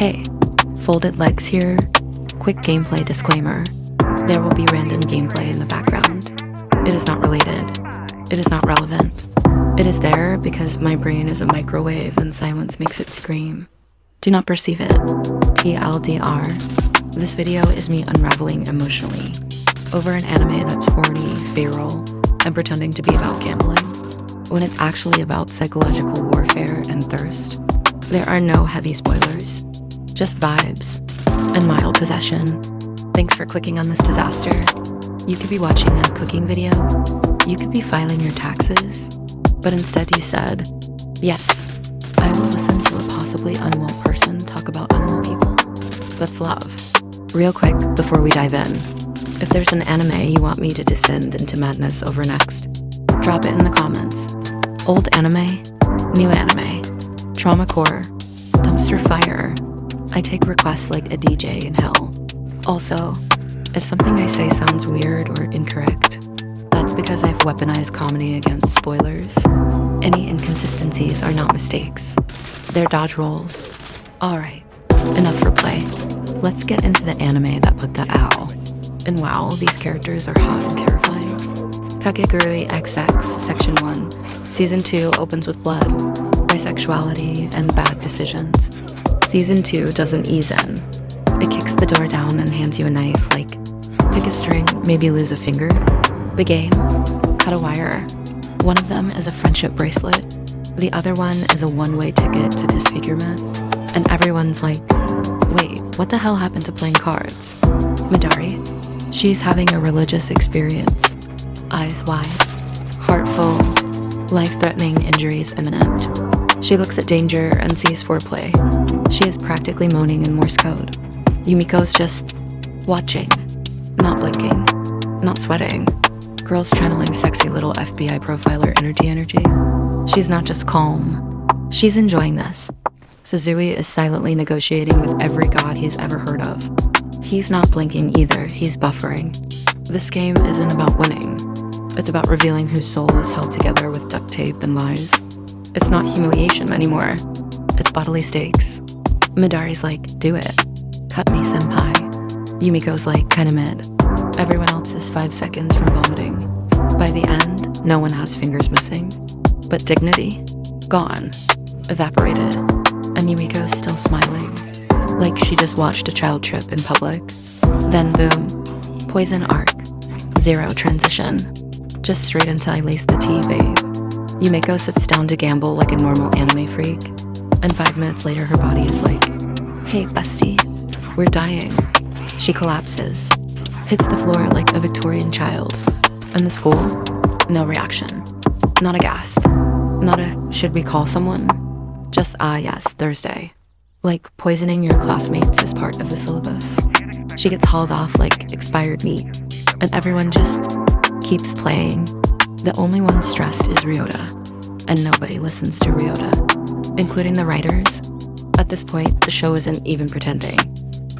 Hey, folded legs here. Quick gameplay disclaimer. There will be random gameplay in the background. It is not related. It is not relevant. It is there because my brain is a microwave and silence makes it scream. Do not perceive it. TLDR. This video is me unraveling emotionally over an anime that's horny, feral, and pretending to be about gambling, when it's actually about psychological warfare and thirst. There are no heavy spoilers, just vibes and mild possession. Thanks for clicking on this disaster. You could be watching a cooking video, you could be filing your taxes, but instead you said, yes, I will listen to a possibly unwell person talk about unwell people. That's love. Real quick before we dive in, if there's an anime you want me to descend into madness over next, drop it in the comments. Old anime, new anime, trauma core, dumpster fire. I take requests like a DJ in hell. Also, if something I say sounds weird or incorrect, that's because I've weaponized comedy against spoilers. Any inconsistencies are not mistakes. They're dodge rolls. Alright, enough for play. Let's get into the anime that put the ow. And wow, these characters are hot and terrifying. Kakegurui XX Section 1. Season 2 opens with blood, bisexuality, and bad decisions. Season 2 doesn't ease in. It kicks the door down and hands you a knife like, pick a string, maybe lose a finger. The game, cut a wire. One of them is a friendship bracelet. The other one is a one-way ticket to disfigurement. And everyone's like, wait, what the hell happened to playing cards? Midari, she's having a religious experience. Eyes wide, heart full, life-threatening injuries imminent. She looks at danger and sees foreplay. She is practically moaning in Morse code. Yumiko's just watching, not blinking, not sweating. Girl's channeling sexy little FBI profiler energy. She's not just calm, she's enjoying this. Suzui is silently negotiating with every god he's ever heard of. He's not blinking either, he's buffering. This game isn't about winning. It's about revealing whose soul is held together with duct tape and lies. It's not humiliation anymore. It's bodily stakes. Midari's like, do it. Cut me, senpai. Yumiko's like, kinda mid. Everyone else is 5 seconds from vomiting. By the end, no one has fingers missing. But dignity? Gone. Evaporated. And Yumiko's still smiling. Like she just watched a child trip in public. Then boom. Poison arc. Zero transition. Just straight into I lace the tea, babe. Yumiko sits down to gamble like a normal anime freak. And 5 minutes later her body is like, hey bestie, we're dying. She collapses. Hits the floor like a Victorian child. And the school? No reaction. Not a gasp. Not a should we call someone? Just yes, Thursday. Like poisoning your classmates is part of the syllabus. She gets hauled off like expired meat. And everyone just keeps playing. The only one stressed is Ryota. And nobody listens to Ryota, including the writers. At this point, the show isn't even pretending.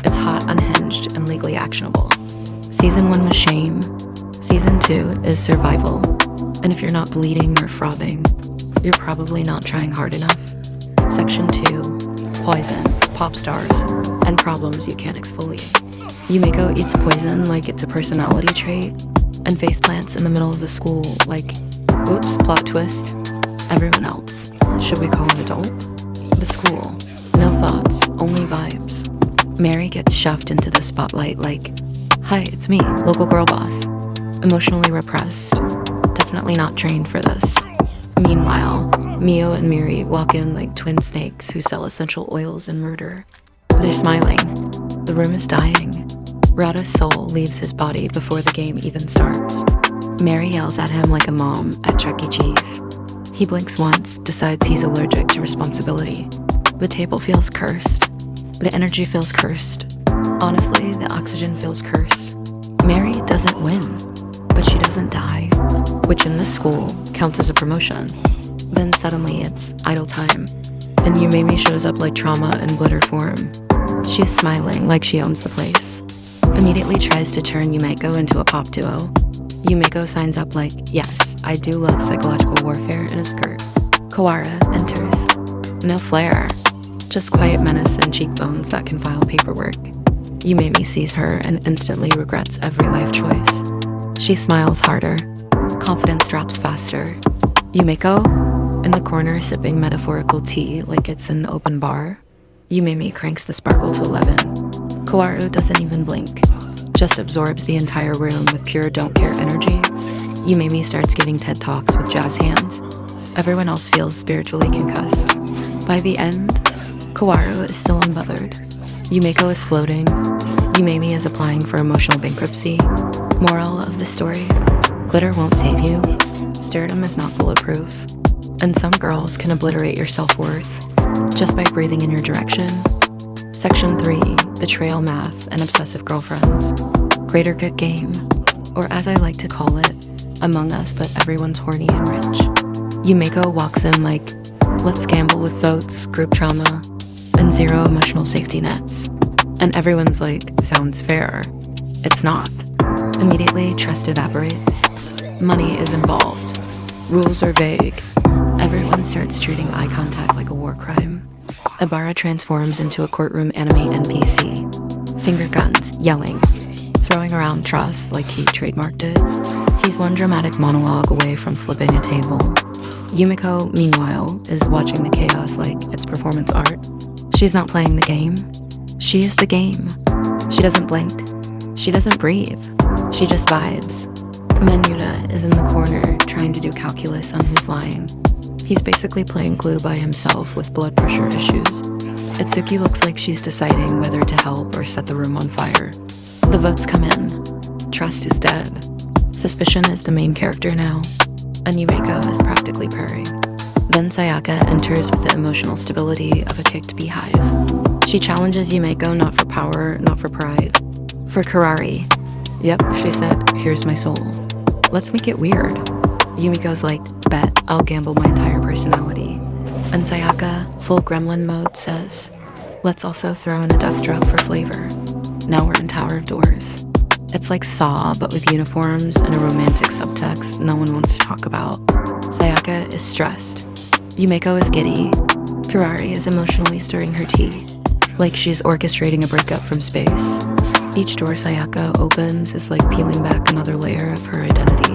It's hot, unhinged, and legally actionable. Season 1 was shame. Season 2 is survival. And if you're not bleeding or frothing, you're probably not trying hard enough. Section 2, poison, pop stars, and problems you can't exfoliate. Yumiko eats poison like it's a personality trait, and faceplants in the middle of the school like, oops, plot twist. Everyone else, should we call an adult? The school, no thoughts, only vibes. Mary gets shoved into the spotlight like, hi, it's me, local girl boss. Emotionally repressed, definitely not trained for this. Meanwhile, Mio and Miri walk in like twin snakes who sell essential oils and murder. They're smiling. The room is dying. Rada's soul leaves his body before the game even starts. Mary yells at him like a mom at Chuck E. Cheese. He blinks once, decides he's allergic to responsibility. The table feels cursed. The energy feels cursed. Honestly, the oxygen feels cursed. Mary doesn't win, but she doesn't die, which in this school counts as a promotion. Then suddenly it's idle time, and Yumemi shows up like trauma in glitter form. She's smiling like she owns the place. Immediately tries to turn Yumeko into a pop duo. Yumeko signs up like, yes, I do love psychological warfare in a skirt. Kawara enters. No flair, Just quiet menace and cheekbones that can file paperwork. Yumemi sees her and instantly regrets every life choice. She smiles harder. Confidence drops faster. Yumeko, in the corner sipping metaphorical tea like it's an open bar. Yumemi cranks the sparkle to 11. Kawaru doesn't even blink, just absorbs the entire room with pure don't care energy. Yumemi starts giving TED Talks with jazz hands. Everyone else feels spiritually concussed. By the end, Kawaru is still unbothered. Yumeko is floating. Yumemi is applying for emotional bankruptcy. Moral of the story: glitter won't save you. Stardom is not bulletproof. And some girls can obliterate your self-worth just by breathing in your direction. Section 3, Betrayal Math and Obsessive Girlfriends. Greater Good Game, or as I like to call it, Among Us but everyone's horny and rich. Yumeko walks in like, let's gamble with votes, group trauma, and zero emotional safety nets. And everyone's like, sounds fair. It's not. Immediately, trust evaporates. Money is involved. Rules are vague. Everyone starts treating eye contact like a war crime. Ibarra transforms into a courtroom anime NPC. Finger guns, yelling, throwing around trust like he trademarked it. He's one dramatic monologue away from flipping a table. Yumeko, meanwhile, is watching the chaos like it's performance art. She's not playing the game. She is the game. She doesn't blink. She doesn't breathe. She just vibes. Menuda is in the corner trying to do calculus on who's lying. He's basically playing glue by himself with blood pressure issues. Itsuki looks like she's deciding whether to help or set the room on fire. The votes come in. Trust is dead. Suspicion is the main character now. And Yumeko is practically purring. Then Sayaka enters with the emotional stability of a kicked beehive. She challenges Yumeko not for power, not for pride. For Karari. Yep, she said, here's my soul. Let's make it weird. Yumiko's like, bet, I'll gamble my entire personality. And Sayaka, full gremlin mode, says, let's also throw in a death drop for flavor. Now we're in Tower of Doors. It's like Saw, but with uniforms and a romantic subtext no one wants to talk about. Sayaka is stressed. Yumeko is giddy. Karari is emotionally stirring her tea, like she's orchestrating a breakup from space. Each door Sayaka opens is like peeling back another layer of her identity.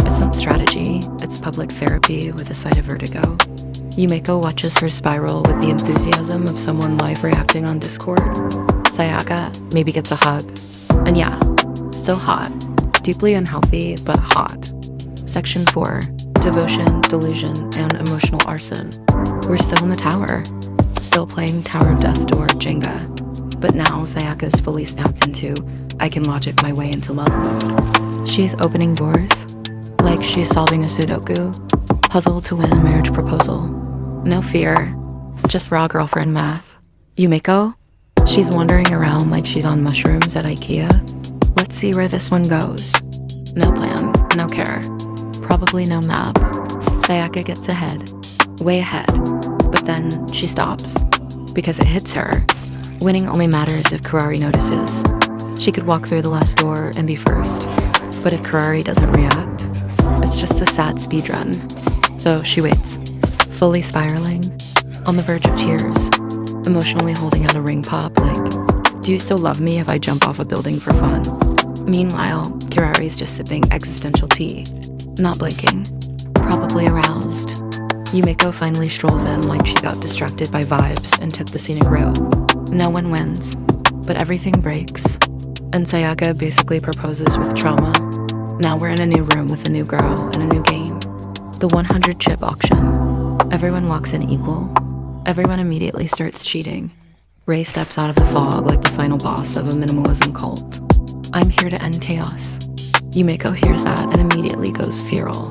It's not strategy, it's public therapy with a side of vertigo. Yumeko watches her spiral with the enthusiasm of someone live reacting on Discord. Sayaka maybe gets a hug. And yeah, still hot. Deeply unhealthy, but hot. Section 4, Devotion, Delusion, and Emotional Arson. We're still in the tower. Still playing Tower of Death Door Jenga. But now Sayaka's fully snapped into, I can logic my way into love mode. She's opening doors, like she's solving a Sudoku, puzzle to win a marriage proposal. No fear, just raw girlfriend math. Yumeko? She's wandering around like she's on mushrooms at IKEA. Let's see where this one goes. No plan, no care. Probably no map. Sayaka gets ahead, way ahead, but then she stops, because it hits her. Winning only matters if Karari notices. She could walk through the last door and be first, but if Karari doesn't react, it's just a sad speedrun. So she waits, fully spiraling, on the verge of tears, emotionally holding out a ring pop like, do you still love me if I jump off a building for fun? Meanwhile, Kirari's just sipping existential tea, not blinking, probably aroused. Yumeko finally strolls in like she got distracted by vibes and took the scenic route. No one wins, but everything breaks. And Sayaka basically proposes with trauma. Now we're in a new room with a new girl and a new game. The 100 chip auction. Everyone walks in equal. Everyone immediately starts cheating. Ray steps out of the fog like the final boss of a minimalism cult. I'm here to end chaos. Yumeko hears that and immediately goes feral.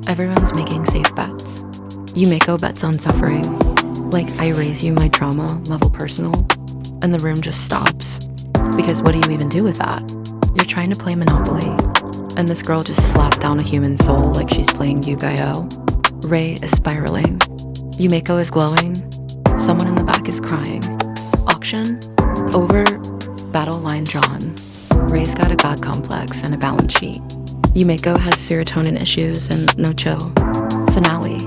Everyone's making safe bets. Yumeko bets on suffering. Like, I raise you my trauma, level personal. And the room just stops. Because what do you even do with that? You're trying to play Monopoly. And this girl just slapped down a human soul like she's playing Yu-Gi-Oh! Ray is spiraling. Yumeko is glowing. Someone in the back is crying. Auction? Over. Battle line drawn. Ray's got a god complex and a balance sheet. Yumeko has serotonin issues and no chill. Finale.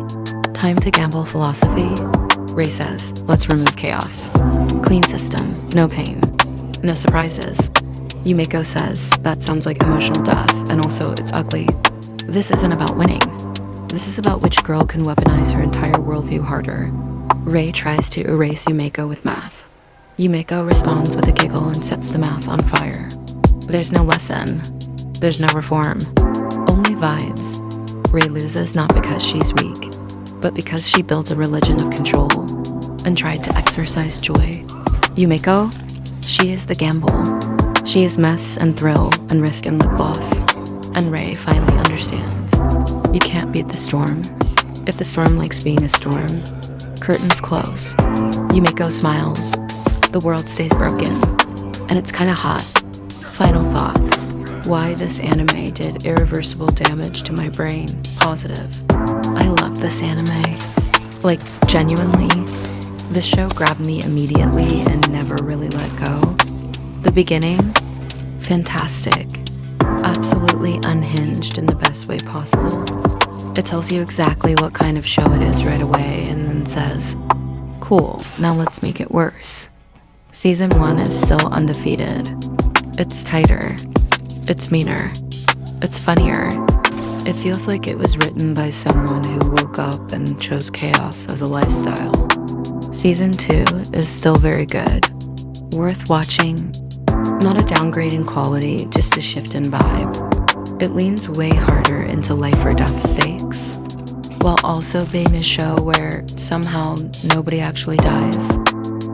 Time to gamble philosophy. Ray says, let's remove chaos. Clean system, no pain, no surprises. Yumeko says, that sounds like emotional death, and also it's ugly. This isn't about winning. This is about which girl can weaponize her entire worldview harder. Ray tries to erase Yumeko with math. Yumeko responds with a giggle and sets the math on fire. There's no lesson. There's no reform. Only vibes. Ray loses not because she's weak, but because she built a religion of control and tried to exercise joy. Yumeko, she is the gamble. She is mess and thrill and risk and lip gloss. And Ray finally understands. You can't beat the storm. If the storm likes being a storm, curtains close. Yumeko smiles. The world stays broken. And it's kinda hot. Final thoughts. Why this anime did irreversible damage to my brain. Positive. I love this anime. Like, genuinely, this show grabbed me immediately and never really let go. The beginning, fantastic. Absolutely unhinged in the best way possible. It tells you exactly what kind of show it is right away and then says, cool, now let's make it worse. Season 1 is still undefeated. It's tighter. It's meaner. It's funnier. It feels like it was written by someone who woke up and chose chaos as a lifestyle. Season 2 is still very good. Worth watching. Not a downgrade in quality, just a shift in vibe. It leans way harder into life or death stakes, while also being a show where somehow nobody actually dies,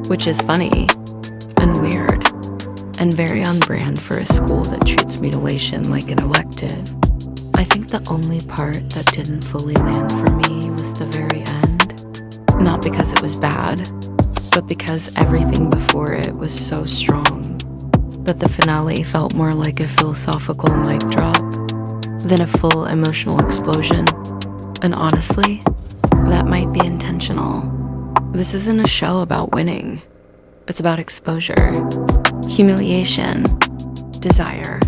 which is funny and weird and very on brand for a school that treats mutilation like an elective. I think the only part that didn't fully land for me was the very end. Not because it was bad, but because everything before it was so strong that the finale felt more like a philosophical mic drop than a full emotional explosion. And honestly, that might be intentional. This isn't a show about winning. It's about exposure, humiliation, desire,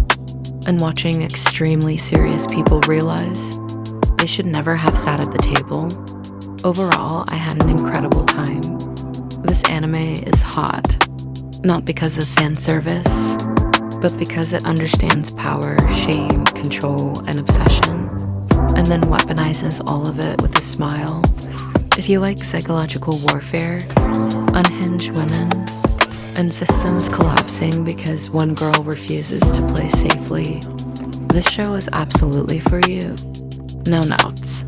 and watching extremely serious people realize they should never have sat at the table. Overall, I had an incredible time. This anime is hot. Not because of fan service, but because it understands power, shame, control, and obsession, and then weaponizes all of it with a smile. If you like psychological warfare, unhinged women, and systems collapsing because one girl refuses to play safely, this show is absolutely for you. No notes.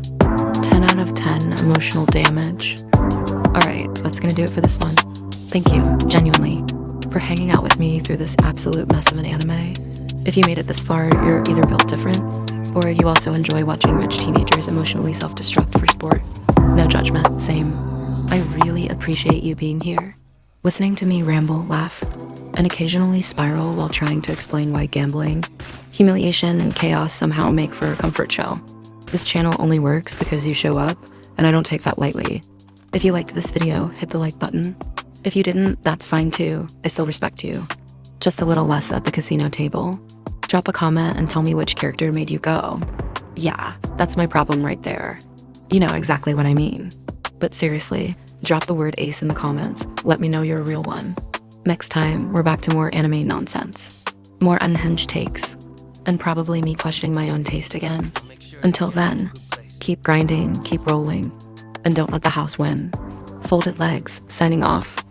10 out of 10 emotional damage. Alright, that's gonna do it for this one. Thank you, genuinely, for hanging out with me through this absolute mess of an anime. If you made it this far, you're either built different, or you also enjoy watching rich teenagers emotionally self-destruct for sport. No judgment, same. I really appreciate you being here, listening to me ramble, laugh, and occasionally spiral while trying to explain why gambling, humiliation, and chaos somehow make for a comfort show. This channel only works because you show up, and I don't take that lightly. If you liked this video, hit the like button. If you didn't, that's fine too. I still respect you. Just a little less at the casino table. Drop a comment and tell me which character made you go. Yeah, that's my problem right there. You know exactly what I mean. But seriously, drop the word ace in the comments. Let me know you're a real one. Next time, we're back to more anime nonsense. More unhinged takes. And probably me questioning my own taste again. Until then, keep grinding, keep rolling, and don't let the house win. Folded legs, signing off.